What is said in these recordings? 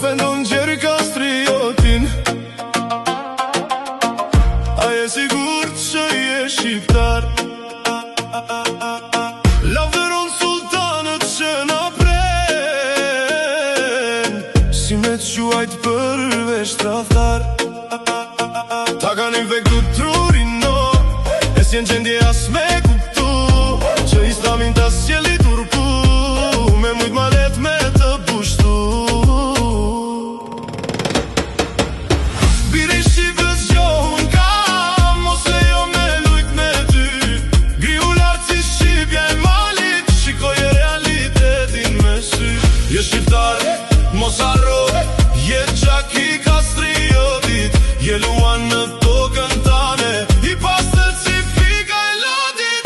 Vendon gjerë kastriotin, a je sigur që je shqiptar? Lavdëron sultanët që na pren, si me quajt përveç tradhtar. Ta kanë infektu trurin, no, e s'jen gjendje as me kuptu që islamin ta s'jeli turpu, me mujt ma let me të pushtu. Je shqiptar, mos harro, je gjaki kastriotit, je luan në tokën tane, i pastër si fika e lodit.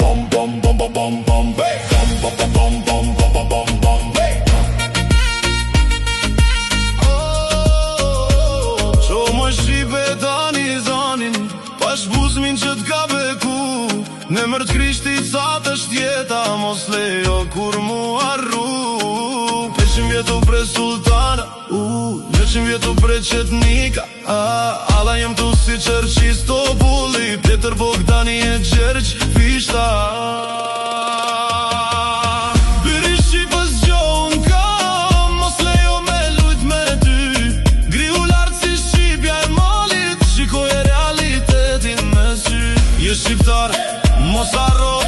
Bom bom bom bom bom bom bom bom bom bom bom bom bom bom. Shqipe tani zanin, pash buzmin që t'ka beku, në mërë t'krishtit sa të shtjeta, mos lejo kur mu arru. 100 vjetu pre sultana, 100 vjetu pre qetnika, alla jem tu si Qërqis Topulli, Peter Bogdani e Gjergj Fishta. Je shqiptar, mos harro,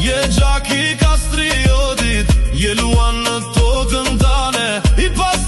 je gjaki kastriotit, je luan në tokën tane, i pas